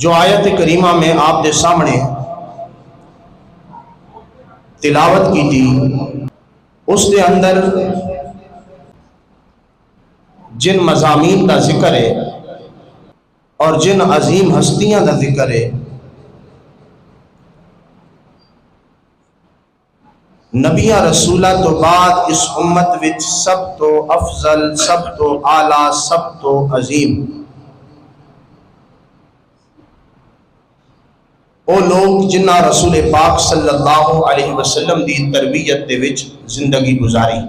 جو آیت کریمہ میں آپ دے سامنے تلاوت کی تھی اس دے اندر جن مضامین کا ذکر ہے اور جن عظیم ہستیاں کا ذکر ہے، نبیاں رسولہ تو بعد اس امت وچ سب تو افضل، سب تو اعلیٰ، سب تو عظیم او لوگ جنہاں رسول پاک صلی اللہ علیہ وسلم دی تربیت دے وچ زندگی گزاری،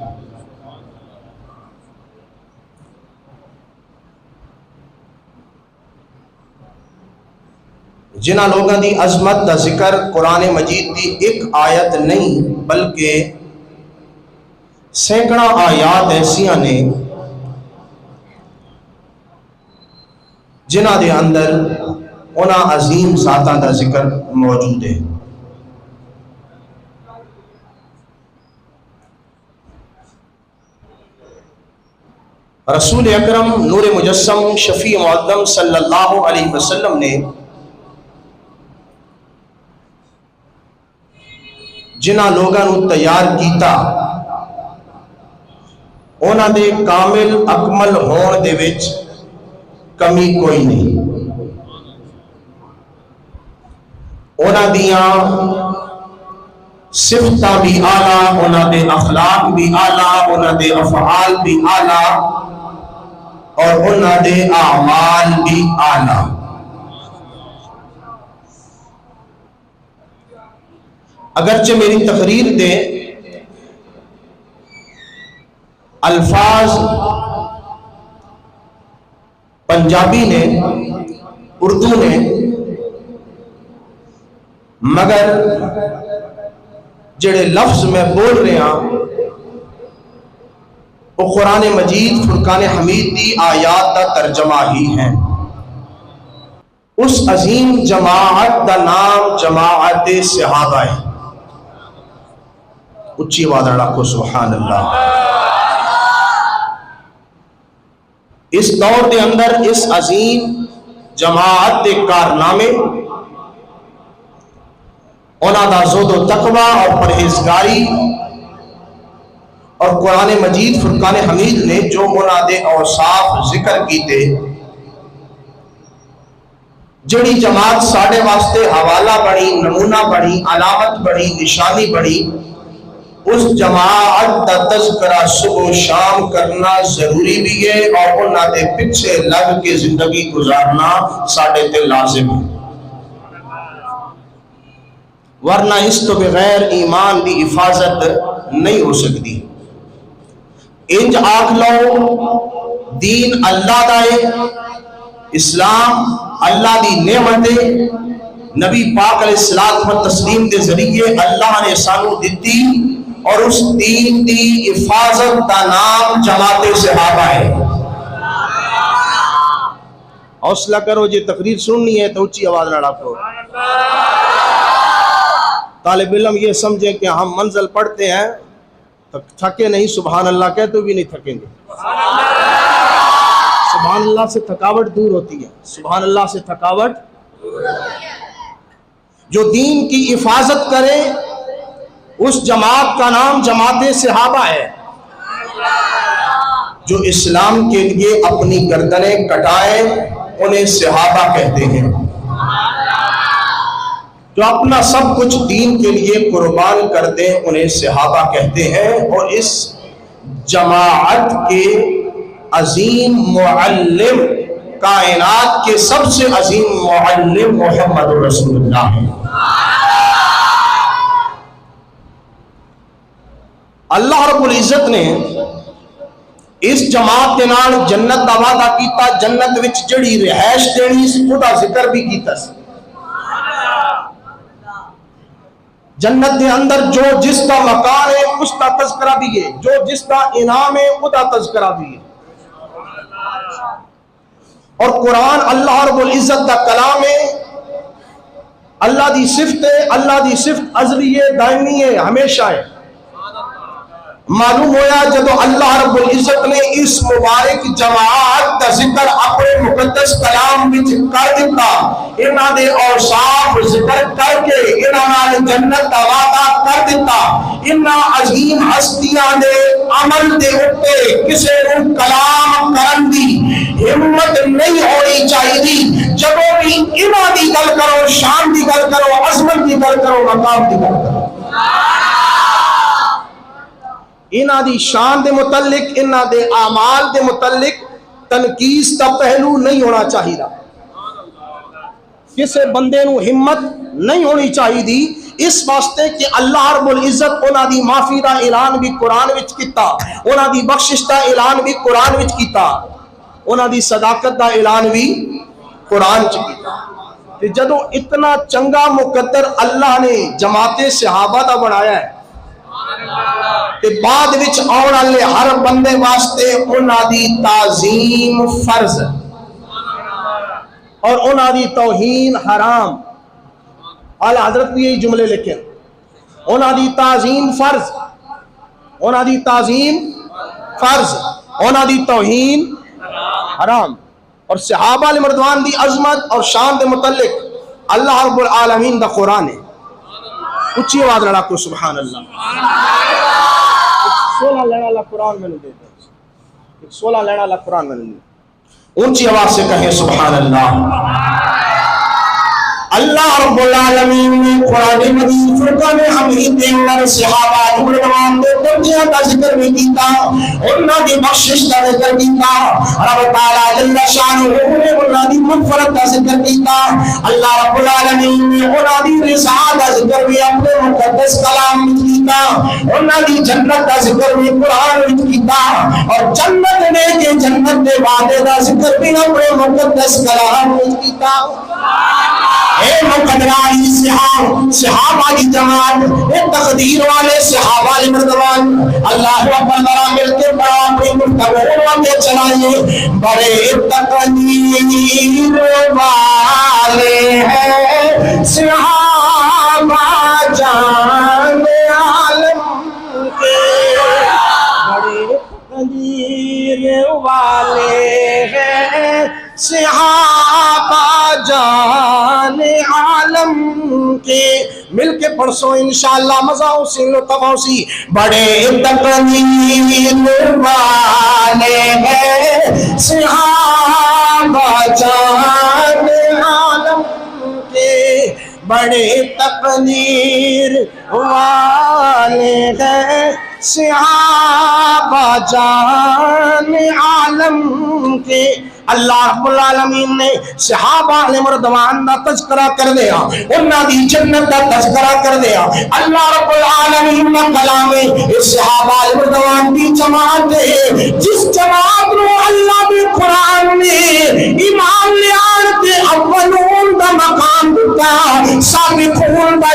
جنہ لوگوں دی عظمت دا ذکر قرآن مجید دی ایک آیت نہیں بلکہ سینکڑا آیات ایسیاں نے جنہ دے اندر انہاں عظیم ذاتاں دا ذکر موجود ہے۔ رسول اکرم نور مجسم شفیع معظم صلی اللہ علیہ وسلم نے جنہ لوگوں تیار کیتا انہاں دے کامل اکمل ہون دے وچ کمی کوئی نہیں، انہاں دیاں صفتاں بھی اعلیٰ، انہاں دے اخلاق بھی اعلیٰ، انہاں دے افعال بھی اعلیٰ اور انہاں دے اعمال بھی اعلیٰ۔ اگرچہ میری تقریر دے الفاظ پنجابی نے، اردو نے، مگر جڑے لفظ میں بول رہے ہیں وہ قرآن مجید فرقان حمید دی آیات دا ترجمہ ہی ہیں۔ اس عظیم جماعت دا نام جماعت صحابہ ہے۔ اچھی آواز رکھو سبحان اللہ۔ اس دور دے اندر اس عظیم جماعت دے کارنامے، انہاں دا زہد و تقوی اور پرہیزگاری اور قرآن مجید فرقان حمید نے جو انہاں دے اوصاف ذکر کیتے، جڑی جماعت ساڑھے واسطے حوالہ بڑی، نمونہ بڑی، علامت بڑی، نشانی بڑی، اس جماعت دا تذکرہ صبح و شام کرنا ضروری بھی ہے اور انہاں دے پیچھے لگ کے زندگی گزارنا ساڑھے تے لازم ہے، ورنہ اس تو بغیر ایمان دی حفاظت نہیں ہو سکتی۔ انج آکھ لو دین اللہ دا ہے، اسلام اللہ دی نعمت ہے، نبی پاک علیہ الصلوۃ والتسلیم دے ذریعے اللہ نے سانو دتی اور اس دین دی حفاظت دا نام جماعت صحابہ ہے۔ حوصلہ کرو، جی تقریر سننی ہے تو اونچی آواز نہ رکھو۔ طالب علم یہ سمجھیں کہ ہم منزل پڑھتے ہیں تو تھکے نہیں، سبحان اللہ کہتے بھی نہیں تھکیں گے۔ سبحان اللہ سے تھکاوٹ دور ہوتی ہے، سبحان اللہ سے تھکاوٹ۔ جو دین کی حفاظت کرے اس جماعت کا نام جماعت صحابہ ہے، جو اسلام کے لیے اپنی گردنیں کٹائے انہیں صحابہ کہتے ہیں، جو اپنا سب کچھ دین کے لیے قربان کر دیں انہیں صحابہ کہتے ہیں۔ اور اس جماعت کے عظیم معلم، کائنات کے سب سے عظیم معلم محمد رسول اللہ ہے۔ اللہ رب العزت نے اس جماعت کے نال جنت دا وعدہ کیتا، جنت وچ جڑی رہائش دینی اس دا ذکر بھی کیتا۔ جنت دے اندر جو جس کا مکان ہے اس کا تذکرہ بھی ہے، جو جس کا انعام ہے اس کا تذکرہ بھی ہے۔ اور قرآن اللہ رب العزت دا کلام ہے، اللہ دی صفت ہے، اللہ دی صفت ازلی ہے، دائمی ہے، ہمیشہ ہے۔ معلوم ہویا جدو اللہ رب العزت نے اس مبارک جماعت کا ذکر اپنے مقدس کلام وچ کر دیتا، انہاں دے اوصاف ذکر کر کے انہاں نال جنت دا وعدہ کر دیتا، انہاں عظیم ہستیاں دے عمل دے اوپر کسے نوں کلام کرن دی ہمت نہیں ہونی چاہیے۔ جب بھی انہاں دی گل کرو، شان دی گل کرو، عظمت دی گل کرو، مقام دی گل کرو، انہاں دی شان دے متعلق، انہاں دے اعمال دے متعلق تنقیص کا پہلو نہیں ہونا چاہیے، کسے بندے نو ہمت نہیں ہونی چاہیے، اس واسطے کہ اللہ رب العزت انہاں دی معافی دا اعلان بھی قرآن وچ کیتا، انہاں دی بخشش دا اعلان بھی قرآن وچ کیتا، انہاں دی صداقت دا اعلان بھی قرآن وچ کیتا۔ کہ جدو اتنا چنگا مقدر اللہ نے جماعت صحابہ دا بنایا ہے کہ بعد وچ آن والے ہر بندے واسطے انہاں دی تعظیم فرض اور انہاں دی توہین حرام۔ اعلی حضرت بھی یہی جملے لکھے، انہاں دی تعظیم فرض، انہاں دی تعظیم فرض، انہاں دی توہین حرام۔ اور صحابہ علیہ رضوان دی عظمت اور شان دے متعلق اللہ رب العالمین دا قرآن ہے۔ اچھی آواز لڑا کو سبحان اللہ۔ 16 لڑا اللہ قرآن میں نے دے دے، 16 لڑا اللہ قرآن میں نے دے، اونچی آواز سے کہیں سبحان اللہ۔ اللہ رب العالمین نے قرآن مجید فرقان حمید دے اندر صحابہ علیہ رضوان دے درجیاں کا ذکر بھی کیتا، انہاں دی بخشش کا ذکر کیتا، رب تعالیٰ جل شانہ نے انہاں دی مغفرت کا ذکر کیتا۔ اللہ رب العالمین نے انہاں دی رضا کا ذکر بھی اپنے مقدس کلام میں کیتا، انہاں دی جنت کا ذکر بھی قرآن میں کیتا، اور جنت نے کہ جنت دے وعدے کا ذکر بھی اپنے مقدس کلام میں کیتا۔ اے مقدرانی صحابہ کی جماعت، اے تقدیر والے صحابہ علیہ رضوان، اللہ اکبر ذرا مل کے پڑھا اپنی گفتگو میں چلائیے۔ بڑے تقدیر والے ہیں صحابہ جان عالم کے، بڑے تقدیر والے ہیں صحابہ جان عالم کے۔ مل کے پڑھو انشاءاللہ مزہ اسی لطف اسی۔ بڑے تقدیر والے ہیں صحابہ جان عالم کے، بڑے تقدیر والے ہیں صحابہ جان عالم کے۔ اللہ رب العالمین نے صحابہ علیہ رضوان دا تذکرہ کر دیا، انہاں دی جنت دا تذکرہ کر دیا۔ اللہ رب العالمین نے کلام اس صحابہ علیہ رضوان دی جماعت ہے، جس جماعت نو اللہ دی قرآن نے ایمان لیان تے اولون دا مقام دیتا، سابقون دا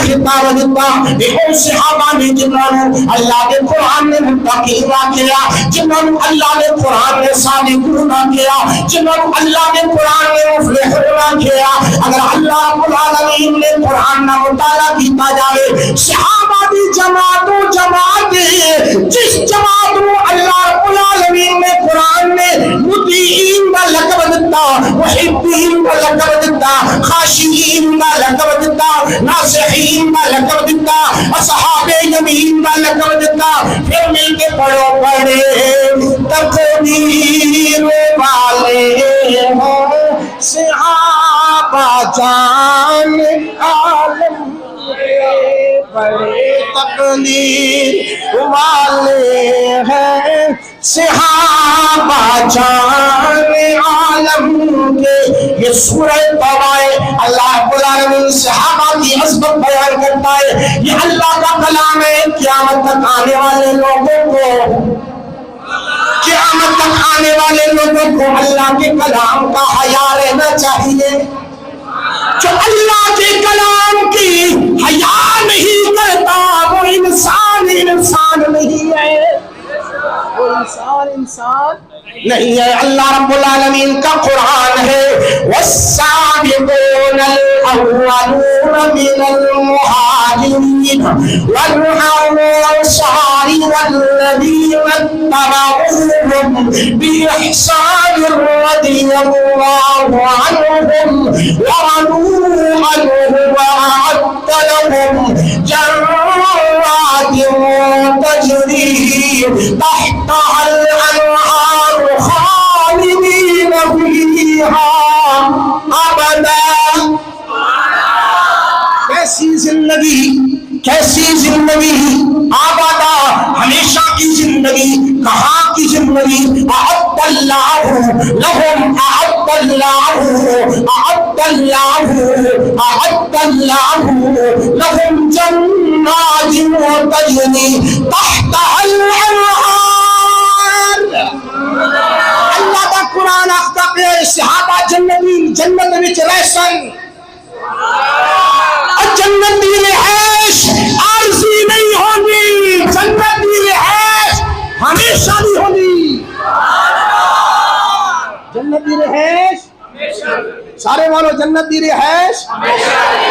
خطاب دیتا۔ یہ صحابہ نے جنہوں اللہ کے قرآن نے متقین کیا، جنہوں اللہ کے قرآن نے صادقون کیا، جنہوں اللہ نے قرآن نے مفلحون کیا۔ اگر اللہ رب العالمین نے قرآن نہ مطالعہ کیتا جائے، صحابہ دی جماعت جس جماعت کو اللہ رب العالمین نے قرآن نے مطیعین کا لقب دیتا، محبین کا لقب دیتا، خاشعین کا لقب دیتا، ناصحین کا لقب دیتا، اصحاب یمین کا لقب دیتا۔ پھر مل کے پڑھو، بڑے تقدیر والے ہیں صحابہ جان عالم کے، بڑے تقدیر والے ہیں صحابہ جان عالم کے۔ یہ سورہ توبہ ہے، اللہ رب العالمین صحابہ کی عظمت بیان کرتا ہے۔ یہ اللہ کا کلام ہے، قیامت تک آنے والے لوگوں کو، قیامت تک آنے والے لوگوں کو اللہ کے کلام کا حیا رہنا چاہیے۔ جو اللہ کے کلام کی حیا نہیں کرتا وہ انسان نہیں ہے، وہ انسان نہیں ہے۔ اللہ رب العالمین کا قرآن ہے، والسابقون الأولون من المهاجرين والأنصار والذين اتبعوهم بإحسان رضي الله عنهم ورضوا عنه وأعد لهم جنات تجري تحتها الأنهار خالدين فيها أبدا. کیسی زندگی آبادہ، ہمیشہ کی زندگی، کہاں کی زندگی؟ اعد اللہ لہم، اعد اللہ لہم جنات تجری تحتها الانہار. اللہ کا قرآن آخدا پہ صحابہ جنت وچ رہسن. جنت دی رہائش عارضی نہیں ہوگی، جنت دی رہائش ہمیشہ دی ہوگی. جنت دی رہائش سارے والو، جنت دی رہائش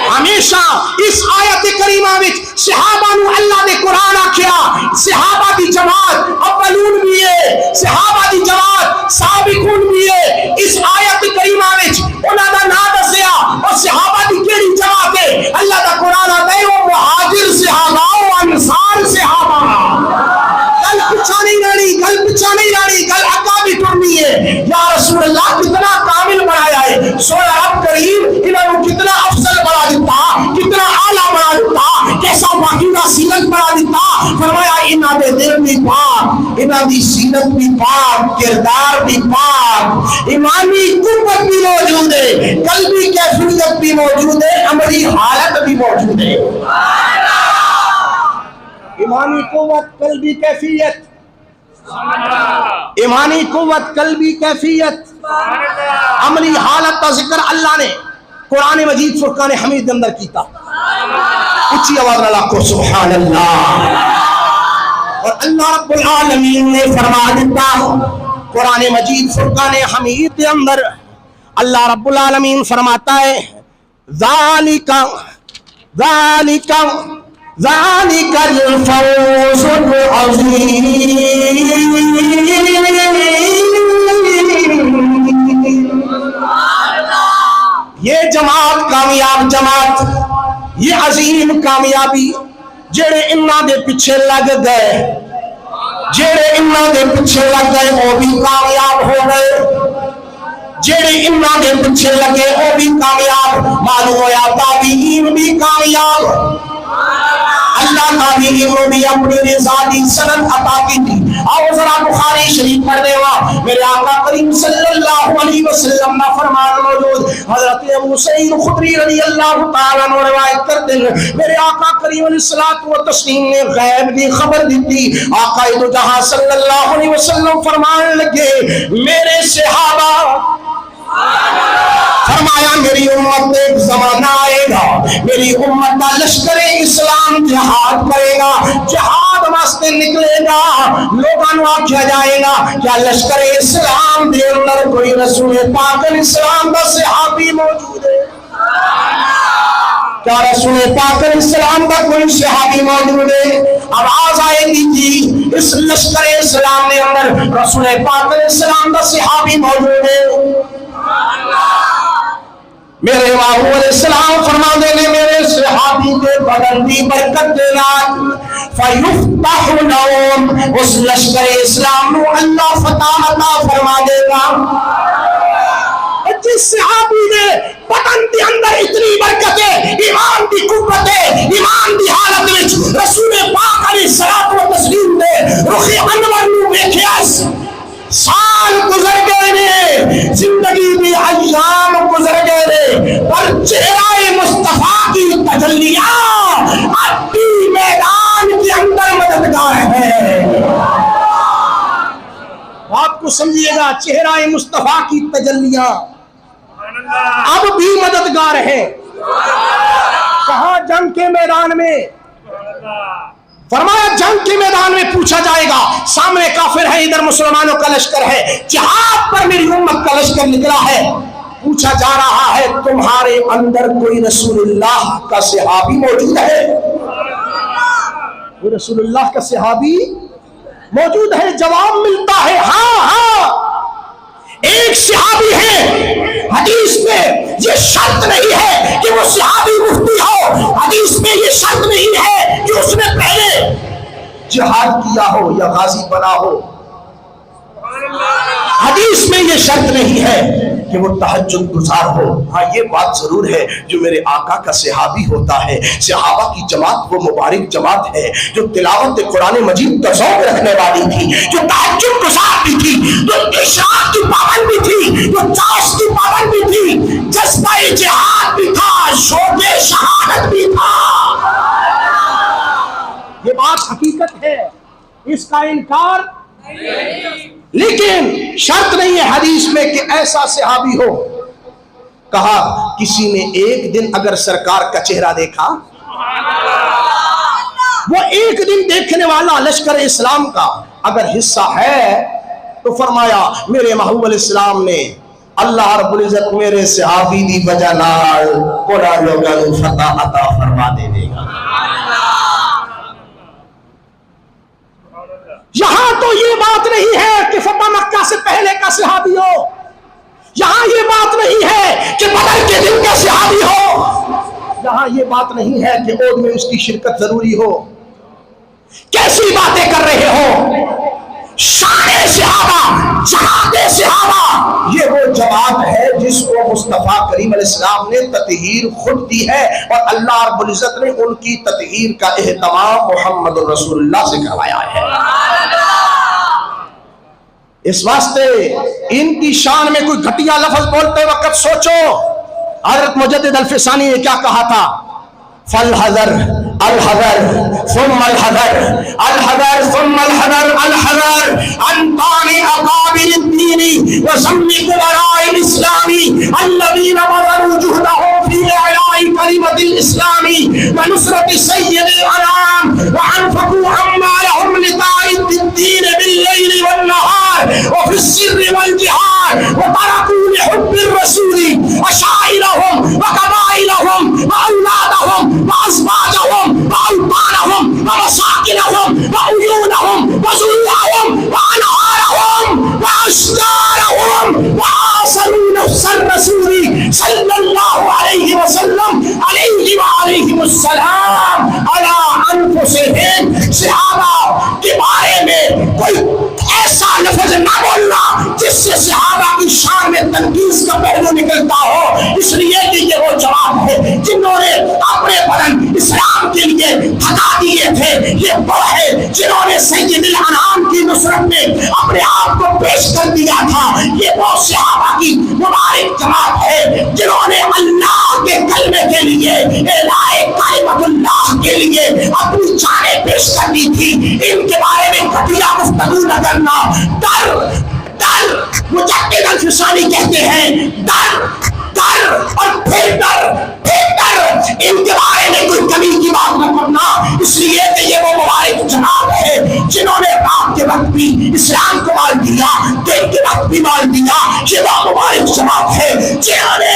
ہمیشہ. اس آیت کریمہ وچ صحابہ نو اللہ نے قرآن آکھیا، صحابہ دی جماعت اولون بھی ہے، صحابہ دی جماعت سابقون بھی ہے. اس آیت کریمہ وچ انہاں دا نام دسیا اور صحابہ دی کیڑی جماعت ہے. اللہ دا قرآن آتا ہے وہ مہاجر صحابہ و انصار صحابہ. گل پچھا نہیں رہنی، گل پچھا نہیں رہنی، گل اگا بھی ٹرنی ہے. یا رسول اللہ کتنا کامل بنایا ہے سویا رب کریم، انہوں نے کتنا افضل بنا دیتا، کتنا اعلیٰ بنا دیتا، کیسا باقیدہ سیرت بنا دیتا. فرمایا انہاں دے دل بھی پاک، انہاں دی سیرت بھی پاک، کردار بھی پاک، ایمانی قوت بھی موجود ہے، قلبی کیفیت بھی موجود ہے، عملی حالت بھی موجود ہے. ایمانی قوت، قلبی کیفیت، ایمانی قوت، قلبی کیفیت، عملی حالت کا ذکر اللہ نے قرآن مجید فرقان حمید کے اندر کیتا. اچھی آواز اللہ کو سبحان اللہ. اور اللہ رب العالمین نے فرما دیتا قرآن مجید فرقان حمید کے اندر، اللہ رب العالمین فرماتا ہے ذالک الفوز العظیم. یہ جماعت کامیاب جماعت، یہ عظیم کامیابی جڑے انہاں دے پیچھے لگ گئے، جڑے انہاں دے پیچھے لگ گئے وہ بھی کامیاب ہو گئے، جڑے انہاں دے پیچھے لگے وہ بھی کامیاب. معلوم ہویا تابعین بھی کامیاب، اللہ تابعین نے بھی اپنی رضا دی سند عطا کی تھی. آؤ ذرا بخاری شریف پڑھ دے وا. میرے آقا کریم صلی اللہ علیہ وسلم کا فرمان موجود، حضرت ابو سعید خدری رضی اللہ تعالیٰ عنہ روایت کرتے ہیں میرے آقا کریم علیہ الصلوۃ والتسلیم نے غیب دی خبر دی. آقا دو جہاں صلی اللہ علیہ وسلم فرمان لگے میرے صحابہ، فرمایا میری امت میں ایک زمانہ آئے گا، میری امت کا لشکر اسلام جہاد کرے گا، جہاد واسطے نکلے گا. لوگوں کو آکھا جائے گا کیا لشکر اسلام دے اندر کوئی رسول پاک اسلام کا صحابی موجود ہے؟ کیا رسول پاک اسلام کا کوئی صحابی موجود ہے؟ آواز آئے گی جی اس لشکر اسلام کے اندر رسول پاک اسلام کا صحابی موجود ہے. میرے بابو علیہ السلام فرما دے نے میرے صحابی کے بدن کی برکت دے نال فیفتح لهم، اس لشکر اسلام نو اللہ فتح عطا فرما دے گا. جس صحابی نے بدن کے اندر اتنی برکت ہے، ایمان کی قوت ہے، ایمان کی حالت وچ رسول پاک علیہ الصلوۃ والتسلیم نے رخ انور نو ویکھیا، سال گزر گئے نے، زندگی بھی ایام گزر گئے نے، پر چہرہ مصطفیٰ کی تجلیاں اب بھی میدان کے اندر مددگار ہے. آپ کو سمجھیے گا، چہرہ مصطفیٰ کی تجلیاں اب بھی مددگار ہے. کہاں؟ جنگ کے میدان میں. فرمایا جنگ کے میدان میں پوچھا جائے گا، سامنے کافر ہے، ادھر مسلمانوں کا لشکر ہے، جہاد پر میری امت کا لشکر نکلا ہے. پوچھا جا رہا ہے تمہارے اندر کوئی رسول اللہ کا صحابی موجود ہے؟ کوئی رسول اللہ کا صحابی موجود ہے؟ جواب ملتا ہے ہاں ہاں ایک صحابی ہے۔ حدیث میں یہ شرط نہیں ہے کہ وہ صحابی مفتی ہو، حدیث میں یہ شرط نہیں ہے کہ اس نے پہلے جہاد کیا ہو یا غازی بنا ہو، حدیث میں یہ شرط نہیں ہے کہ وہ تہجد گزار ہو۔ ہاں یہ بات ضرور ہے جو میرے آقا کا صحابی ہوتا ہے، صحابہ کی جماعت وہ مبارک جماعت ہے جو تلاوت قرآن مجید کا ذوق رکھنے والی تھی، جو تہجد گزار بھی تھی، جو اشراق کی پابند بھی تھی، جو چاش کی پابند بھی تھی، جذبہ جہاد بھی تھا، شوق شہادت بھی تھا۔ یہ بات حقیقت ہے، اس کا انکار لیکن شرط نہیں ہے حدیث میں کہ ایسا صحابی ہو۔ کہا کسی نے ایک دن اگر سرکار کا چہرہ دیکھا، وہ ایک دن دیکھنے والا لشکر اسلام کا اگر حصہ ہے تو فرمایا میرے محبوب علیہ السلام نے اللہ رب العزت میرے صحابی دی وجہ نال کوڑا لوگاں نوں فتح عطا فرما دے گا۔ یہاں تو یہ بات نہیں ہے کہ فتح مکہ سے پہلے کا صحابی ہو، یہاں یہ بات نہیں ہے کہ بدر کے دن کا صحابی ہو، یہاں یہ بات نہیں ہے کہ عہد میں اس کی شرکت ضروری ہو۔ کیسی باتیں کر رہے ہو؟ شان صحابہ، جہاد صحابہ، یہ وہ جواب ہے جس کو مصطفیٰ کریم علیہ السلام نے تطہیر خود دی ہے، اور اللہ رب العزت نے ان کی تطہیر کا اہتمام محمد رسول اللہ سے کروایا ہے۔ اس واسطے ان کی شان میں کوئی گھٹیا لفظ بولتے وقت سوچو حضرت مجدد الفسانی نے کیا کہا تھا؟ فالحذر الحذر ثم الحذر الحذر ثم الحذر الحذر عن طعن اقابل الدين وسم كبراء الاسلام الذين بذلوا جهدهم في اعلاء كلمة الاسلام ونصرة سيد الانام وانفقوا اموالهم لتعيد الدين بالليل والنهار وفي السر والجهار وتركوا لحب الرسول عشائرهم وقبائلهم واولادهم وأزواجهم وأوطانهم ومساكنهم وعيونهم وزروعهم وأنهارهم وأشجارهم وآثروا نفس الرسول صلى الله عليه وسلم عليه وعليهم السلام على أنفسهم۔ صحابہ کے بارے میں کوئی ایسا لفظ نہ بولنا جس سے صحابہ کی شان میں تنقیص کا پہلو نکلتا ہو، اس لیے کہ یہ وہ جواب ہے جنہوں نے اپنے بدن اسلام کے لیے ہٹا دیے تھے، یہ وہ ہے جنہوں نے سید الانام کی نصرت میں اپنے آپ کو پیش کر دیا تھا، یہ وہ صحابہ کی مبارک جماعت ہے جنہوں نے اللہ کے کلمے کے لیے اعلاء کلمت اللہ کے لیے اپنی جانیں پیش کر دی تھی۔ ان کے بارے میں گھٹیا گفتگو نہ کرنا۔ ڈر ڈر مجدد الفسانی کہتے ہیں ڈر ڈر اور پھر ڈر پھر ڈر، ان کے بارے میں کوئی کمی کی بات نہ کرنا، اس لیے کہ یہ وہ مبارک جناب ہے جنہوں نے رات کے وقت بھی اسلام کو مال دیا، دن کے وقت بھی مال دیا۔ یہ وہ مبارک جناب ہے جنہوں نے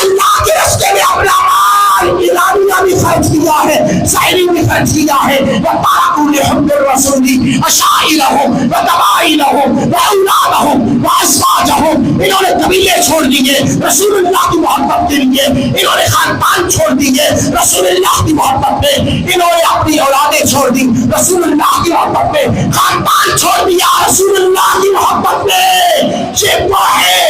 اللہ کے راستے میں اپنا مال اعلانیہ بھی خرچ کیا ہے، ظاہری بھی خرچ کیا ہے۔ وَتَرَكُوا لِحُبِّ الرَّسُولِ عَشَائِرَهُمْ وَقَبَائِلَهُمْ وَأَوْلَادَهُمْ وَأَزْوَاجَهُمْ، انہوں نے قبیلے چھوڑ دیے رسول اللہ کی محبت کے لیے، انہوں نے خاندان چھوڑ دیے رسول اللہ کی محبت میں، انہوں نے اپنی اولادیں چھوڑ دی رسول اللہ کی محبت میں، خاندان چھوڑ دیا رسول اللہ کی محبت میں۔ یہ وہ ہے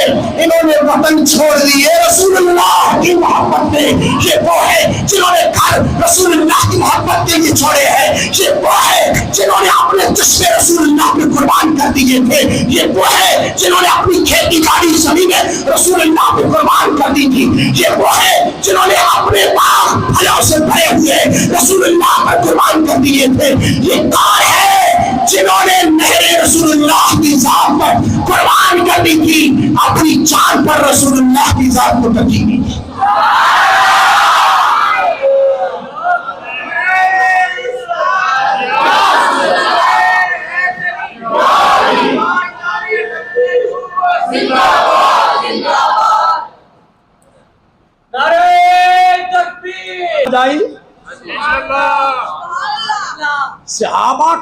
انہوں نے وطن چھوڑ دیے رسول اللہ کی محبت میں، یہ وہ ہے جنہوں نے گھر رسول اللہ کی محبت کے لیے چھوڑے ہیں، یہ وہ ہے جنہوں نے اپنے جسم رسول اللہ پہ قربان کر دیے تھے، یہ وہ ہے جنہوں نے اپنی کھیتی باڑی زمینیں رسول اللہ پہ قربان کر دی تھی، یہ وہ ہے جنہوں نے اپنے باغ پھلوں سے بھرے ہوئے رسول اللہ پر قربان کر دیے تھے۔ یہ کون ہے جنہوں نے نہر رسول اللہ کی ذات پر قربان کر دی تھی، اپنی جان پر رسول اللہ کی ذات کو ترجیح دی تھی؟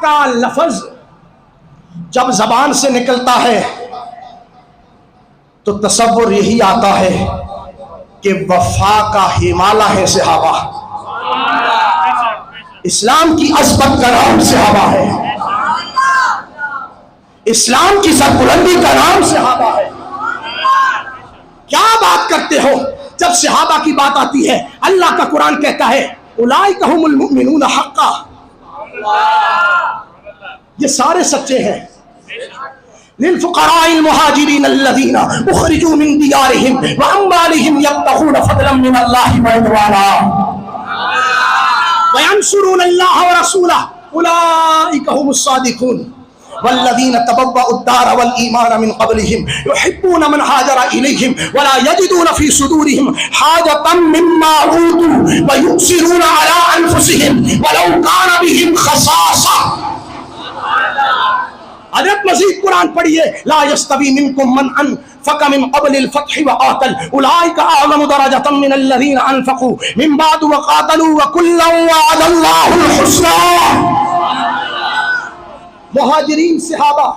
کا لفظ جب زبان سے نکلتا ہے تو تصور یہی آتا ہے کہ وفا کا ہمالیہ ہے صحابہ، اسلام کی عظمت کا نام صحابہ ہے، اسلام کی سربلندی کا نام صحابہ ہے۔ کیا بات کرتے ہو؟ جب صحابہ کی بات آتی ہے اللہ کا قرآن کہتا ہے اولئک ھم المؤمنون حقا، یہ سارے سچے ہیں۔ للفقراء المہاجرین الذین اخرجوا من دیارہم واموالہم یبتغون فضلا من اللہ ورضوانا وینصرون اللہ ورسولہ اولئک ھم الصادقون والذین تبوأوا الدار والایمان من قبلہم یحبون من ہاجر الیہم ولا یجدون فی صدورہم حاجۃ مما اوتوا ویؤثرون علی انفسہم ولو کان بہم خصاصہ۔ حضرت مزید قرآن پڑھیے لا یستوی منکم من انفق من قبل الفتح وقاتل اولئک اعظم درجۃ من الذین انفقوا من بعد وقاتلوا وکلا وعد اللہ الحسنی۔ مہاجرین صحابہ،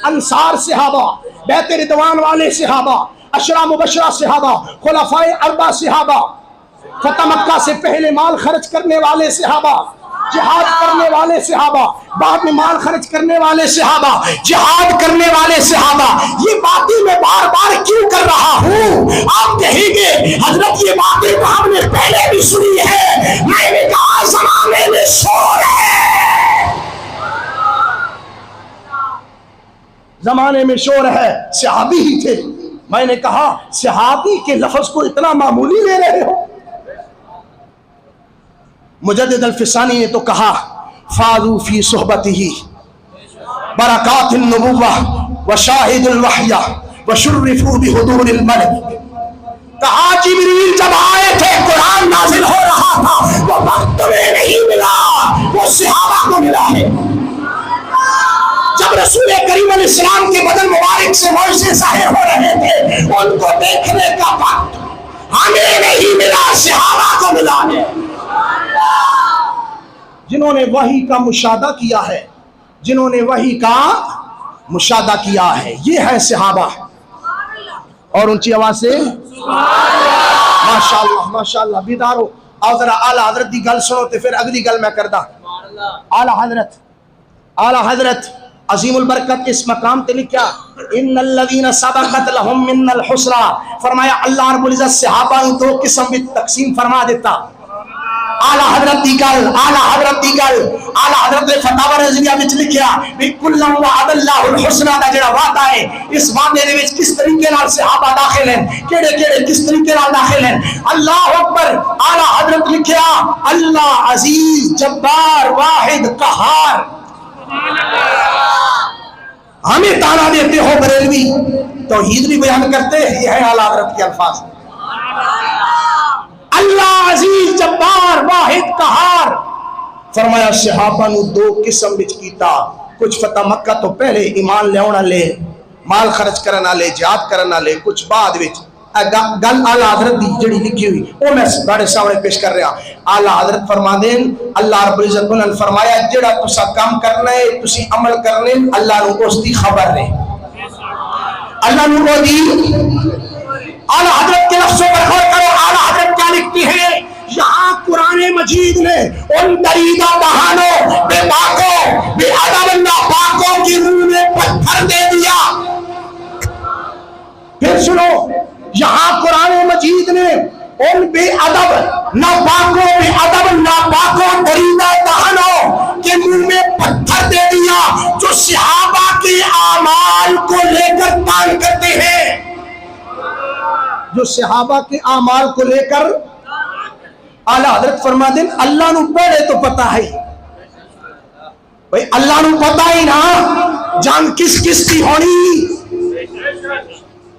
انصار صحابہ، بیت رضوان والے صحابہ، عشرہ مبشرہ صحابہ، خلفائے اربعہ صحابہ، فتح مکہ سے پہلے مال خرچ کرنے والے صحابہ، جہاد کرنے والے صحابہ، بعد میں مال خرچ کرنے والے صحابہ، جہاد کرنے والے صحابہ۔ یہ باتیں میں بار بار کیوں کر رہا ہوں؟ آپ کہیں گے حضرت یہ باتیں تو ہم نے پہلے بھی سنی ہے۔ میں نے کہا زمانے میں شور ہے، زمانے میں شور ہے، صحابی ہی تھے۔ میں نے کہا صحابی کے لفظ کو اتنا معمولی لے رہے ہو؟ مجدد الفسانی نے تو کہا فاضوا فی صحبتہ برکات النبوہ وشاہد الوحی وشرفوا بحضور الملک۔ کہا جبریل جب آئے تھے قرآن نازل ہو رہا تھا، وہ وقت تمہیں نہیں ملا، وہ صحابہ کو ملا ہے۔ جب رسول کریم علیہ السلام کے بدن مبارک سے معجزے ظاہر ہو رہے تھے، ان کو دیکھنے کا وقت ہمیں نہیں ملا، صحابہ کو ملا ہے۔ جنہوں نے وحی کا مشاہدہ کیا ہے، جنہوں نے وحی کا مشاہدہ کیا ہے، یہ ہے صحابہ۔ اور اونچی آواز سے ماشاءاللہ ماشاءاللہ بیدارو۔ آؤ ذرا اعلیٰ حضرت دی گل سنو تے پھر اگلی گل میں کردا۔ اعلیٰ حضرت عظیم البرکت اس مقام تے لکھا ان الذین سبقت لهم من الحسنى، فرمایا اللہ رب العزت صحابہ نوں دو قسم وچ تقسیم فرما دیتا۔ اعلیٰ حضرت دی گل، اعلیٰ حضرت دی گل، اعلیٰ حضرت نے فتاوی رضویہ وچ لکھیا بھی کلا وعد اللہ الحسنى دا جڑا وعدہ ہے، اس وعدے دے وچ کس طریقے نال صحابہ داخل ہیں، کیڑے کیڑے کس طریقے نال داخل ہیں۔ اللہ اکبر۔ اعلیٰ حضرت لکھیا اللہ عزیز جبار واحد قہار۔ ہمیں تانا دیتے ہو بریلوی، توحید بھی بیان کرتے ہیں، یہ ہے اعلیٰ حضرت کے الفاظ۔ اللہ عزیز جبار واحد قہار۔ فرمایا صحابہ نو دو قسم وچ کیتا، کچھ فتح مکہ تو پہلے ایمان لے آنے لے، مال خرچ کرنا لے، جہاد کرنا لے، کچھ بعد وچ۔ گل اعلیٰ حضرت دی جڑی لکھی ہوئی وہ میں بڑے سامنے پیش کر رہا۔ اعلیٰ حضرت فرما دین اللہ رب العزت نے فرمایا جڑا تسا کام کرنا ہے، تسی عمل کرنے، اللہ نو اس دی خبر ہے، اللہ نو وہ دی۔ اعلیٰ حضرت کے لفظوں پر غور کرو، اعلیٰ حضرت کیا لکھتی ہے؟ یہاں قرآن مجید نے ان دریدہ بہانوں، بے باکوں، بے ادب ناپاکوں کی روح میں پتھر دے دیا۔ پھر سنو، یہاں قرآن مجید نے ان بے ادب ناپاکوں، بے ادب ناپاکوں دریدہ بہانوں کے منہ میں پتھر دے دیا جو صحابہ کے اعمال کو لے کر تان کرتے ہیں، جو صحابہ کے اعمال کو لے کر۔ اعلیٰ حضرت فرما دیں اللہ نو پہلے تو پتا ہے بھائی، اللہ نو پتا ہی نا جنگ کس کس کی ہونی،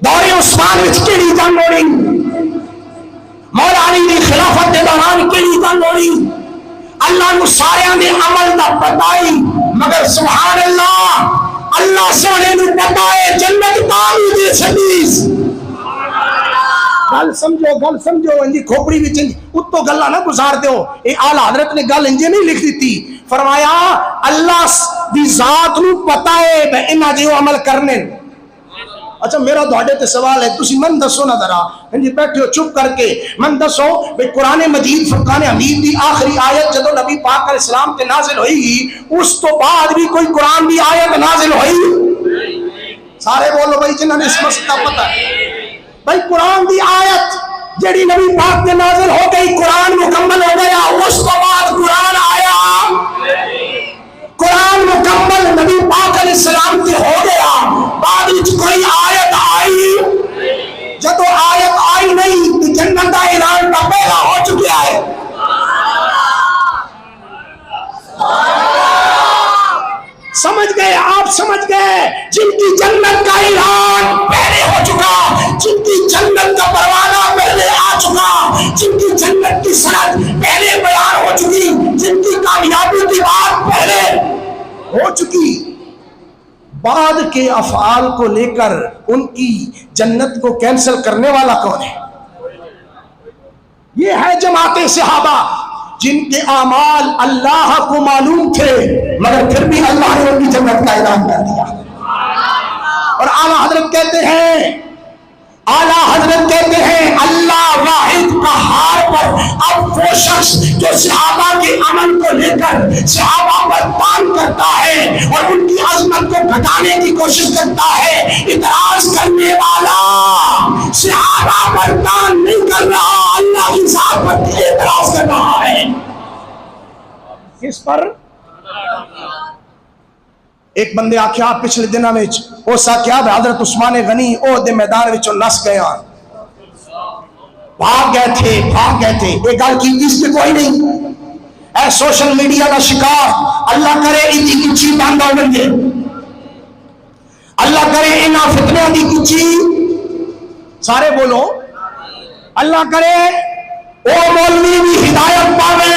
دور عثمان وچ کیڑی جنگ ہونی، مولا علی دی خلافت دے دوران کیڑی جنگ ہونی، اللہ نو سارے دے عمل دا پتا ہی، مگر سبحان اللہ اللہ سونے نو پتا ہے جنت تاں دے چھڈیس۔ گل گل سمجھو انجی کھوپڑی وچ اتو گلاں نہ گزار دیو. اے اعلی حضرت نے گل انجے نہیں لکھ دیتی. فرمایا اللہ دی ذات نو پتہ ہے میں انہاں جو عمل کرنے. اچھا میرا تہاڈے تے سوال ہے, تسی من دسو نا ذرا انجی بیٹھے ہو چپ کر کے, من دسو بھئی قرآن مجید فرقان حمید دی آخری آیت جدو نبی پاک علیہ السلام تے نازل ہوئی اس تو بعد بھی کوئی قرآن دی آیت نازل ہوئی؟ سارے بولو بھائی جنہوں نے اس مسئلہ کا پتہ ہے. بھائی قرآن دی آیت جڑی نبی پاک تے نازل ہو گئی, قرآن مکمل ہو گیا, اس تو بعد قرآن آیا, قرآن مکمل نبی پاک علیہ السلام تے ہو گیا, بعد وچ کوئی آیت آئی؟ جدو آیت آئی نہیں تو جنت کا اعلان کا پہلا ہو چکا ہے. سمجھ گئے آپ, سمجھ گئے جن کی جنت کا اعلان پہلے ہو چکا, جن کی جنت کا پروانہ پہلے آ چکا, جن کی جنت کی سند پہلے بیان ہو چکی, جن کی کامیابی کی بات پہلے ہو چکی, بعد کے افعال کو لے کر ان کی جنت کو کینسل کرنے والا کون ہے؟ یہ ہے جماعت صحابہ جن کے اعمال اللہ کو معلوم تھے مگر پھر بھی اللہ نے ان کی جنت کا اعلان کر دیا. اور اعلیٰ حضرت کہتے ہیں اللہ واحد قہار پر اب وہ شخص جو صحابہ کے عمل کو لے کر صحابہ پر تان کرتا ہے اور ان کی عظمت کو گھٹانے کی کوشش کرتا ہے, اعتراض کرنے والا صحابہ پر تان نہیں کر رہا, اللہ کی ذات پر اعتراض کر رہا ہے. کس پر؟ ایک بندے آکھیا پچھلے دنوں میں اس آکھیا حضرت عثمان غنی او دے میدان وچوں نس گیا, بھاگ گئے تھے. یہ گل کی اس پہ کوئی نہیں. اے سوشل میڈیا کا شکار, اللہ کرے ان کی کچھی بند ہو گئی, اللہ کرے انہاں فتنیاں دی کچھی, سارے بولو اللہ کرے او مولوی بھی ہدایت پاوے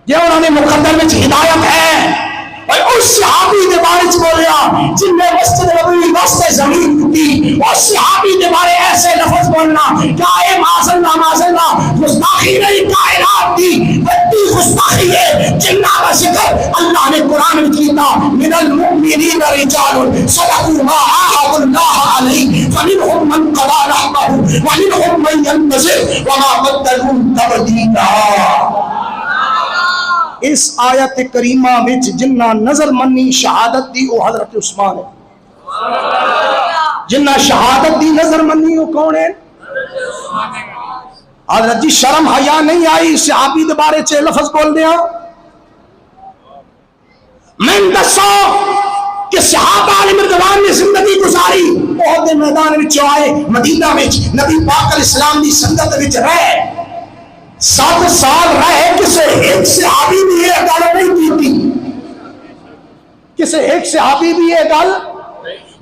یہ انہوں نے مقدر میں ہدایت ہے. اور اس صحابی کے بارے میں بولیا جن نے مسجد نبوی واسطے زمین دی, اور صحابی کے بارے ایسے لفظ بولنا کیا اے معاذاللہ گستاخی نہیں کائنات دی بڑی گستاخی ہے. جنہ کا ذکر اللہ نے قرآن میں کیا, من المؤمنین رجال صدقوا ما عاهدوا الله علیہ فمنهم من قضى نحبه ومنهم من ينتظر وما بدلوا تبدیلا. اس آیت کریمہ وچ جنہ نظر منی شہادت دی وہ حضرت عثمان ہے. جنہ شہادت دی نظر منی وہ کون ہے؟ حضرت جی شرم حیا نہیں آئی صحابی دے بارے چ لفظ بول دیا؟ میں دسو کہ صحابہ علیہ رضوان نے زندگی گزاری, احد دے میدان وچ آئے, مدینہ وچ نبی پاک علیہ السلام دی سنگت وچ رہے, 7 سال رہے, کسے ایک صحابی بھی یہ گل نہیں کی, کسے ایک صحابی بھی یہ گل.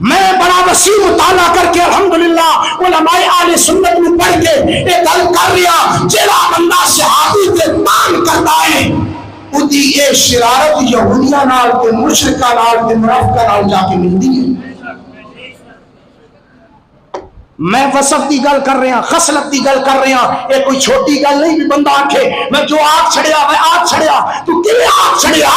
میں بڑا وسیع مطالعہ کر کے الحمدللہ علماء اہل سنت میں پڑھ کے یہ گل کر رہا, جیڑا بندہ صحابی کے تان کرتا ہے اودی یہ شرارت یہودیاں نال تے مشرکاں نال تے منافقاں نال جا کے ملتی ہے. میں وصف دی گل کر رہا, خصلت دی گل کر رہا, یہ کوئی چھوٹی گل نہیں بھی بندہ آکھے میں جو آگ چھڑیا میں آگ چھڑیا, تو کیوں آگ چھڑیا؟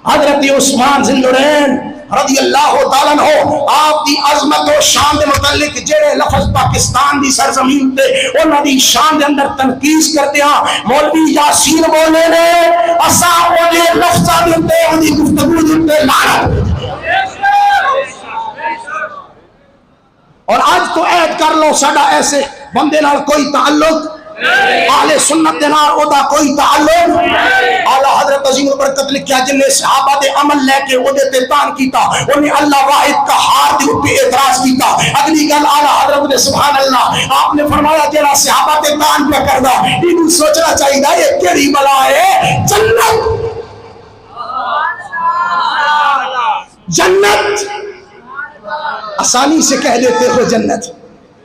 حضرت عثمان ذوالنورین رضی اللہ تعالیٰ عنہ آپ دی عظمت و شان دے متعلق جڑے لفظ پاکستان دی سرزمین تے انہاں دی شان دے اندر تنقید کرتے ہیں, مولوی یاسین بولے نے اساں اونے لفظاں دے تے اودی گفتگو دے تے لعنت. اور آج تو عہد کر لو ساڈا ایسے بندے نال کوئی تعلق, اہل سنت دے نال او دا کوئی تعلق. اعلی حضرت عظیم برکت لکھیا جن نے صحابہ دے عمل لے کے او دے تے تان کیتا, انہیں اللہ واحد قہار دے اوپر اعتراض کیتا. اگلی گل اعلی حضرت نے سبحان اللہ آپ نے فرمایا جڑا صحابہ تے تان پہ کردا اینو سوچنا چاہیے یہ کیڑی بلا ہے. جنت آسانی سے کہہ دیتے ہو جنت,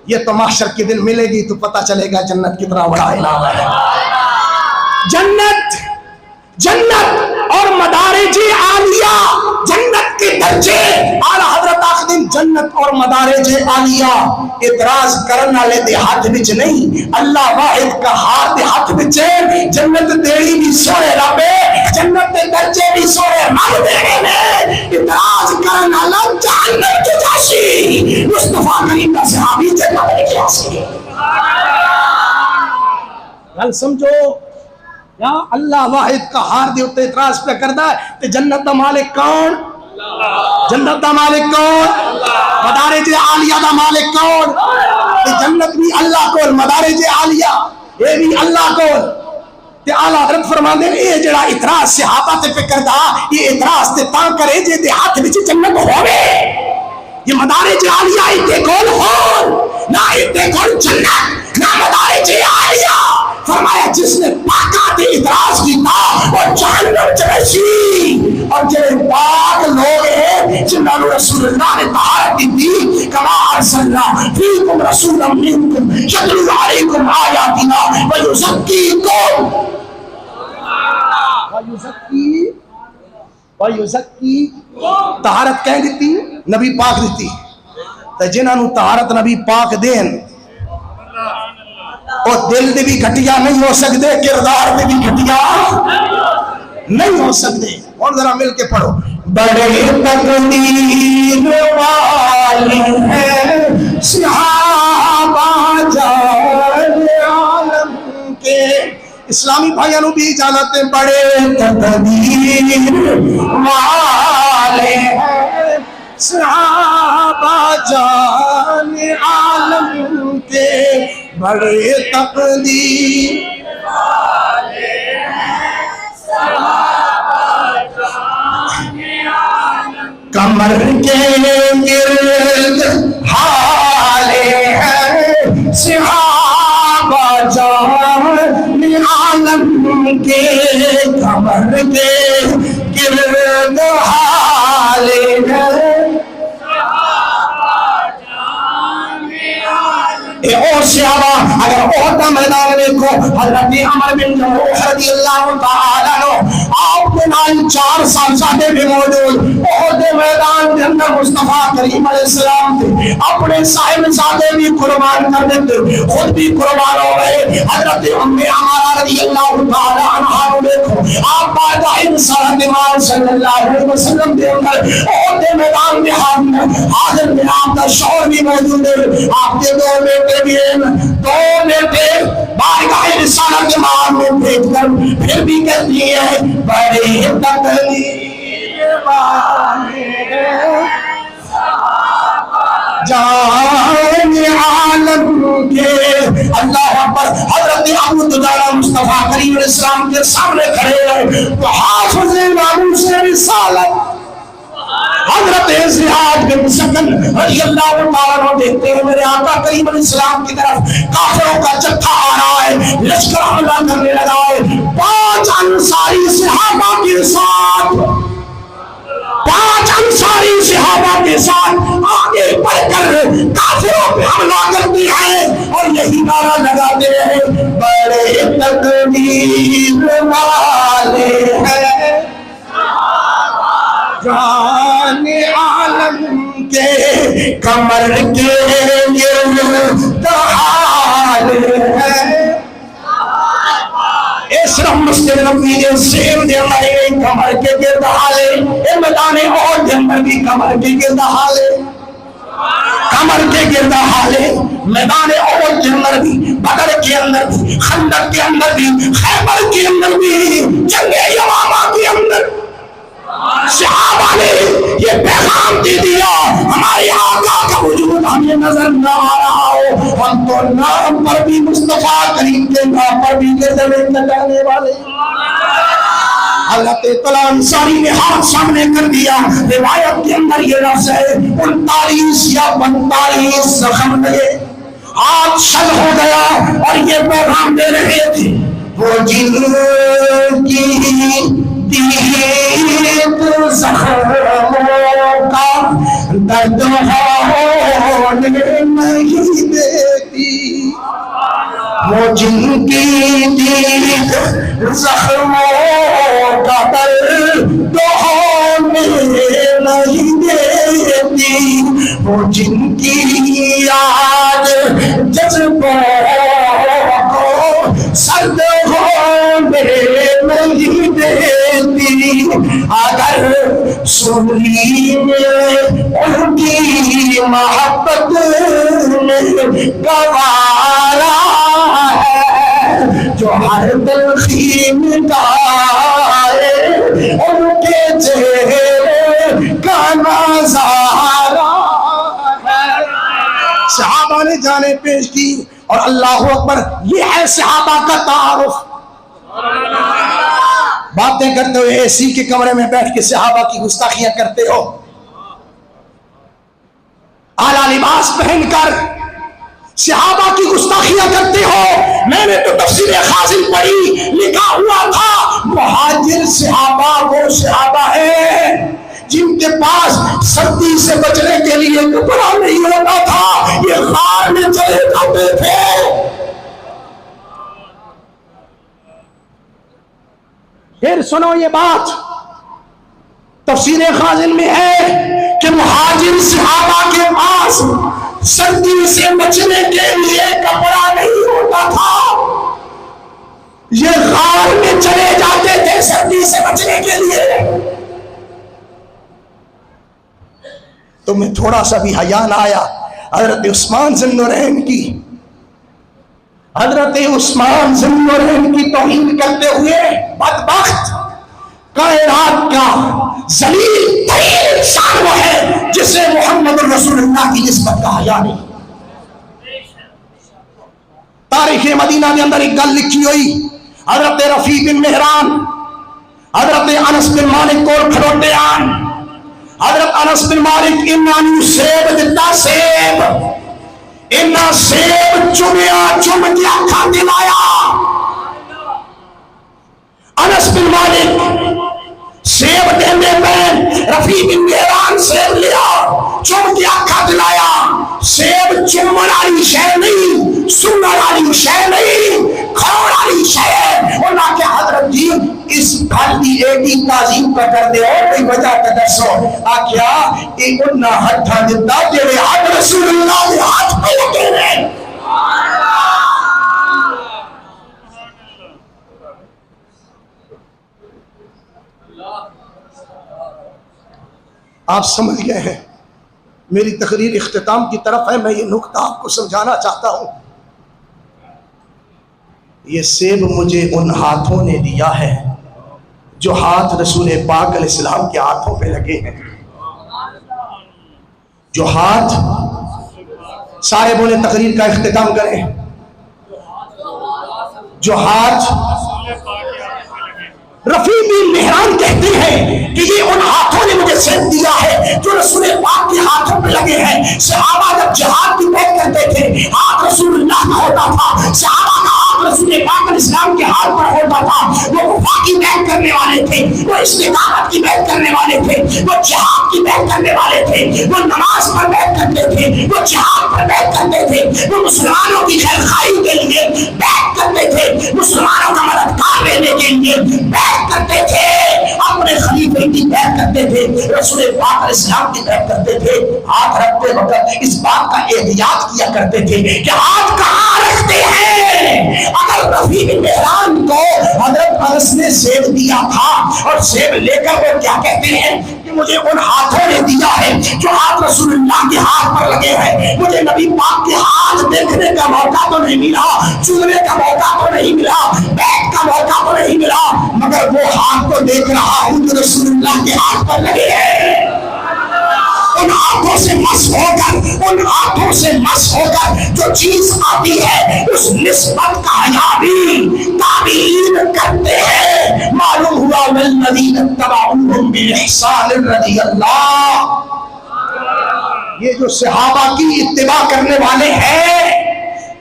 یہ تو محشر کے دن ملے گی تو پتہ چلے گا جنت کتنا بڑا انعام ہے. جنت اور مدارج عالیہ, جنت کے درجے. اعلیٰ حضرت آخر دن جنت اور مدارج عالیہ اعتراض کرنے والے دے ہاتھ وچ نہیں، اللہ واحد قہار دے ہاتھ وچ ہے۔ جنت دیڑی بھی سونے رب ہے، جنت دے درجے بھی سونے رب دینے نے، اعتراض کرنے والا جہنم کے جاسی، مصطفیٰ کریم کا صحابی جنت میں جاسی۔ گل سمجھو، یا اللہ واحد قہار دے اوتے اعتراض پہ کردا ہے تے جنت دا مالک کون؟ جنت دا مالک کون؟ مدارج عالیہ دا مالک کون؟ تے جنت بھی اللہ کول، مدارج عالیہ یہ بھی اللہ کول۔ تے اعلیٰ حضرت فرماندے نے یہ جڑا اعتراض صحابہ تے فکر دا، یہ اعتراض تے تاں کرے جے دے ہاتھ وچ جنت ہوے۔ یہ مدارج عالیہ تے کول ہون، نہ تے کول جنت نہ مدارج عالیہ۔ فرمایا جس نے پاکاں تے اعتراض کیتا وہ جہنم چڑھی، اور جو پاک لوگ ہیں جنہاں نوں رسول اللہ نے طہارت دی، کما ارسلنا فیکم رسولا منکم یتلو علیکم آیاتنا ویزکیکم ویزکی طہارت کہیں دیتی؟ نبی پاک دیتی۔ تے جنہاں نوں طہارت نبی پاک دین اور دل دے بھی گھٹیا نہیں ہو سکتے، کردار دے بھی گھٹیا نہیں ہو سکتے۔ اور ذرا مل کے پڑھو، بڑے تقدیر والے ہیں صحابہ جان عالم کے۔ اسلامی بھائیوں نو بھی اجازت ہے، بڑے تقدیر والے ہیں صحابہ جان عالم کے، بڑے تقدیر والے ہیں صحابہ جان عالم، کمر کے گرد حالے ہیں صحابہ جان عالم کے، کمر کے گرد حالے ہیں او صحابہ۔ اگر احد کا میدان دیکھو، حضرت عمر بن جموح رضی اللہ تعالیٰ عنہ آپ کے نال 4 صاحبزادے بھی موجود۔ احد میدان کے اندر مصطفیٰ کریم علیہ السلام تھے، اپنے صاحبزادے بھی قربان کر دیتے، خود بھی قربان ہو گئے۔ حضرت ام عمارہ رضی اللہ تعالیٰ عنہ دیکھو، آپ باقاعدہ انسان امام صلی اللہ علیہ وسلم کے اندر احد میدان میں حاضر میں آپ کا شوہر بھی موجود ہے، آپ کے 2 بیٹے بھی ہیں، 2 بیٹے بارگاہ رسالت امام میں بھیج کر پھر بھی کہتی ہے بڑے تقدیر والے جان عالم کے۔ اللہ اکبر۔ حضرت ابو دجانہ مصطفیٰ کریم علیہ السلام کے سامنے کھڑے ہیں تو حافظ ناموس رسالت حضرت زیاد بن سکن رضی اللہ تعالیٰ عنہ دیکھتے ہیں میرے آقا کریم علیہ السلام کی طرف کافروں کا جتھا آ رہا ہے، لشکر حملہ کرنے لگا ہے، 5 انصاری صحابہ کے ساتھ، 5 انصاری صحابہ کے ساتھ آگے بڑھ کر کافروں پہ حملہ کرتے ہیں اور یہی نعرہ لگاتے ہیں بڑے تقدیر والے ہیں جان عالم کے، کمر کے گرد حالے ہیں۔ اس مسجد نبوی کے سیم دے ہمارے کمر کے گرد حالے، اے میدان احد کے اندر بھی کمر کے گرد حالے، کمر کے گرد حالے، میدان احد کے اندر بھی، بدر کے اندر بھی، خندق کے اندر بھی، خیبر کے اندر بھی، جنگ یمامہ کے اندر صحابہ نے یہ پیغام دے دیا ہمارے آقا کا وجود ہمیں نظر نہ آ رہا ہو، ہم تو نام پر بھی مصطفیٰ کریم کے نام پر بھی گردن لگانے والے۔ حضرت طلحہ انصاری نے ہاتھ سامنے کر دیا، روایت کے اندر یہ لفظ ہے 39 یا 42 زخم لگے، ہاتھ شل ہو گیا اور یہ پیغام دے رہے تھے وہ جن کی دیت زخموں کا درد ہونے نہیں دیتی، وہ جن کی دیت زخموں کا درد ہونے نہیں دیتی، وہ جن کی یاد جذبوں کو سرد ہونے نہیں دیتی، اگر سوری میں ان کی محبت نے گوارا ہے، جو ہر تلخی مٹائے ان کے چہرے کا نظارہ ہے۔ صحابہ نے جانیں پیش کی، اور اللہ اکبر، یہ ہے صحابہ کا تعارف۔ باتیں کرتے ہوئے اے سی کے کمرے میں بیٹھ کے صحابہ کی گستاخیاں کرتے ہو، اعلیٰ لباس پہن کر صحابہ کی گستاخیاں کرتے ہو۔ میں نے تو تفسیر خازن پڑھی، لکھا ہوا تھا مہاجر صحابہ وہ صحابہ ہیں جن کے پاس سردی سے بچنے کے لیے کپڑا نہیں ہوتا تھا، یہ غار میں چلے جاتے تھے۔ پھر سنو یہ بات، تفسیر خازن میں ہے کہ مہاجر صحابہ کے پاس سردی سے بچنے کے لیے کپڑا نہیں ہوتا تھا، یہ غار میں چلے جاتے تھے سردی سے بچنے کے لیے۔ تمہیں تھوڑا سا بھی حیا نہ آیا حضرت عثمان ذی النورین کی، حضرت عثمان ذی النورین کی توہین کرتے ہوئے؟ بدبخت، کائنات کا ذلیل ترین انسان وہ ہے جسے محمد رسول اللہ کی نسبت کا حیا نہیں۔ تاریخ مدینہ کے اندر ایک گل لکھی ہوئی، حضرت رفیع بن مہران، حضرت انس بن مالک کو کھڑوتے آن، حضرت انس بن مالک انہوں سیب دتا، سیب انہاں سیب چمیا، چم کے اکھا دلایا۔ انس بن مالک سیب دینے میں رفیع بن مہران سیب لیا، چم کے اکھا دلایا۔ سیب چمن والی شے نہیں، سنن والی شے نہیں، کھاؤ والی شے ہے۔ انہاں کہ حضرت جی اس پھل کی ایڈی تعظیم پہ کر دے اور کوئی وجہ تے دسو۔ آکھیا یہ انہاں ہتھاں دتا جڑے ہاتھ رسول اللہ دے ہاتھ پہ لگے نے۔ آپ سمجھ گئے ہیں، میری تقریر اختتام کی طرف ہے، میں یہ نکتہ آپ کو سمجھانا چاہتا ہوں۔ یہ سیب مجھے ان ہاتھوں نے دیا ہے جو ہاتھ رسول پاک علیہ السلام کے ہاتھوں پہ لگے ہیں، جو ہاتھ، سارے بولے تقریر کا اختتام کریں، جو ہاتھ رفیع بن مہران کہتے ہیں کہ یہ ان ہاتھوں نے مجھے سیب دیا ہے جو رسول پاک کے ہاتھوں پہ لگے ہیں۔ صحابہ جب جہاد کی بیعت کرتے تھے ہاتھ رسول اللہ کا ہوتا تھا، صحابہ کا ہاتھ رسول پاک علیہ السلام کے ہاتھ پر ہوتا تھا۔ وہ وفا کی بیعت کرنے والے تھے، وہ استقامت کی بیعت کرنے والے تھے، وہ جہاد کی بیعت کرنے والے تھے، وہ نماز پر بیعت کرتے تھے، وہ جہاد پر بیعت کرتے تھے، وہ مسلمانوں کی خیر خواہی کے لیے بیعت کرتے تھے، مسلمانوں کا مددگار لینے کے لیے بیعت کرتے تھے، اپنے خلیفے کی بیعت کرتے تھے، رسول پاک علیہ السلام کی بیعت کرتے تھے۔ ہاتھ رکھتے وقت اس بات کا احتیاط کیا کرتے تھے کہ ہاتھ کہاں رکھتے ہیں۔ اگر رفیع بن مہران کو حضرت انس نے سیب دیا تھا اور سیب لے کر وہ کیا کہتے ہیں کہ مجھے ان ہاتھوں نے دیا ہے جو ہاتھ رسول اللہ کے ہاتھ پر لگے ہیں، مجھے نبی پاک کے ہاتھ دیکھنے کا موقع تو نہیں ملا، چومنے کا موقع تو نہیں ملا، بیعت کا موقع تو نہیں ملا، مگر وہ ہاتھ کو دیکھ رہا ہوں جو رسول اللہ کے ہاتھ پر لگے ہیں۔ ان ہاتھوں سے مس ہو کر، ان ہاتھوں سے مس ہو کر جو چیز آتی ہے اس نسبت کا حیا بھی تابعین کرتے ہیں۔ معلوم ہوا والذین اتبعوہم بإحسان رضی اللہ، یہ جو صحابہ کی اتباع کرنے والے ہیں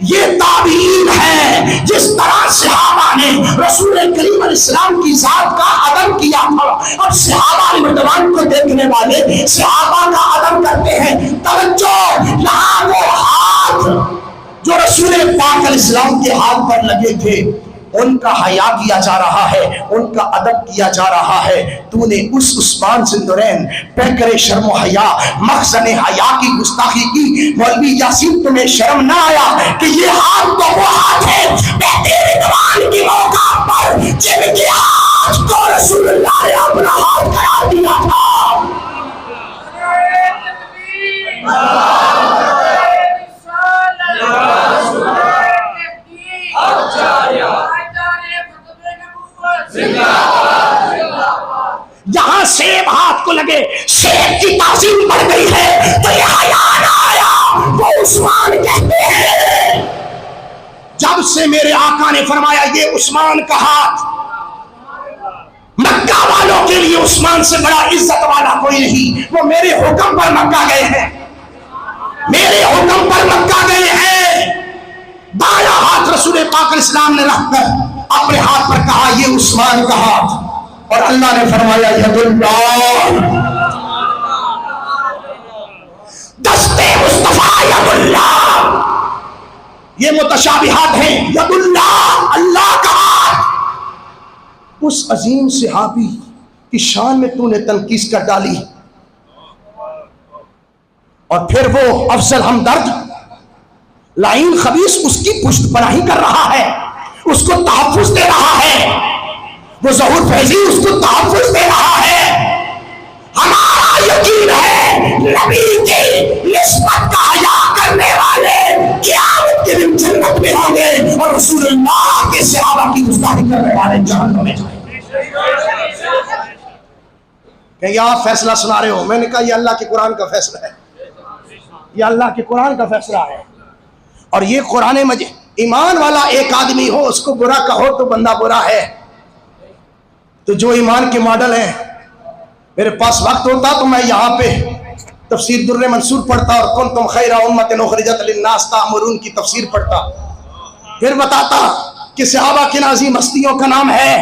یہ تابعین ہیں۔ جس طرح صحابہ نے رسول کریم علیہ السلام کی ذات کا ادب کیا تھا، اب صحابہ رضوان کو دیکھنے والے صحابہ کا ادب کرتے ہیں۔ توجہ، یہاں وہ ہاتھ جو رسول پاک علیہ السلام کے ہاتھ پر لگے تھے ان کا حیا کیا جا رہا ہے، ان کا ادب کیا جا رہا ہے، تو نے اس عثمان ذوالنورین پیکر شرم و حیا، مخزن حیا کی گستاخی کی۔ مولوی یاسین تمہیں شرم نہ آیا کہ یہ ہاتھ تو وہ ہاتھ ہے مہدی رضوان کی موقع پر جن کے ہاتھ کو رسول اللہ نے اپنا ہاتھ قرار دیا تھا۔ یہاں سیب ہاتھ کو لگے، سیب کی تعظیم بڑھ گئی ہے تو یہ حیا نہ آیا۔ وہ عثمان کہتے ہیں جب سے میرے آقا نے فرمایا یہ عثمان کا ہاتھ، مکہ والوں کے لیے عثمان سے بڑا عزت والا کوئی نہیں۔ وہ میرے حکم پر مکہ گئے ہیں، میرے حکم پر مکہ گئے ہیں۔ دایاں ہاتھ رسول پاک علیہ السلام نے رکھ کر اپنے ہاتھ پر کہا یہ عثمان کا ہاتھ، اور اللہ نے فرمایا ید اللہ، دست مصطفیٰ ید اللہ۔ یہ متشابہات ہیں، ید اللہ، اللہ کا ہاتھ۔ اس عظیم صحابی کی شان میں تو نے تنقیس کر ڈالی، اور پھر وہ افضل ہمدرد لعین خبیث اس کی پشت پناہی کر رہا ہے، اس کو تحفظ دے رہا ہے، وہ ظہور فیضی اس کو تحفظ دے رہا ہے۔ ہمارا یقین ہے نبی کی نسبت کا حیا کرنے والے قیامت کے دن جنت میں ہوں گے، اور رسول اللہ کے صحابہ کی گستاخی کرنے والے جہنم میں جائیں گے۔ کہ یہ آپ فیصلہ سنا رہے ہو؟ میں نے کہا یہ اللہ کے قرآن کا فیصلہ ہے، یہ اللہ کے قرآن کا فیصلہ ہے، اور یہ قرآن مجید۔ ایمان والا ایک آدمی ہو، اس کو برا کہو تو بندہ برا ہے۔ تو جو ایمان کے ماڈل ہیں، میرے پاس وقت ہوتا تو میں یہاں پہ تفسیر در منصور پڑھتا، اور کنتم خیر امۃ اخرجت للناس تأمرون کی تفسیر پڑھتا، پھر بتاتا کہ صحابہ کی عظیم ہستیوں کا نام ہے۔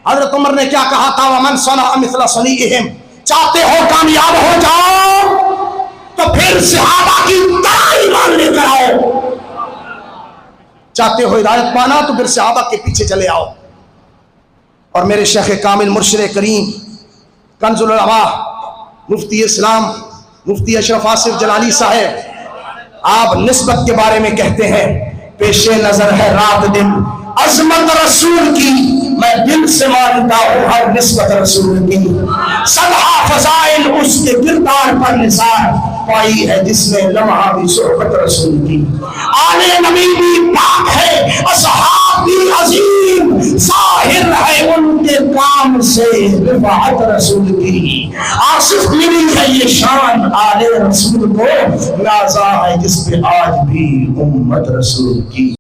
حضرت عمر نے کیا کہا تھا؟ ومن صنع مثل صنیعہم۔ چاہتے ہو کامیاب ہو جاؤ تو پھر صحابہ کی طرح ایمان لے کر آؤ، چاہتے ہو ہدایت پانا تو پھر صحابہ کے پیچھے چلے آؤ۔ اور میرے شیخ کامل مرشد کریم کنز العلماء مفتی اسلام مفتی اشرف آصف جلالی صاحب، آپ نسبت کے بارے میں کہتے ہیں پیش نظر ہے رات دن عظمت رسول کی، میں دل سے مانتا ہوں ہر نسبت رسول کی، سدھا فضائل اس کے کردار پر نثار پائی ہے جس نے لمحہ بھی صحبت رسول کی۔ آل نبی بھی پاک ہے، اصحاب بھی عظیم، ظاہر ہے ان کے کام سے رفعت رسول کی۔ آصف ملی ہے یہ شان آل رسول کو، نازا ہے جس پہ آج بھی امت رسول کی۔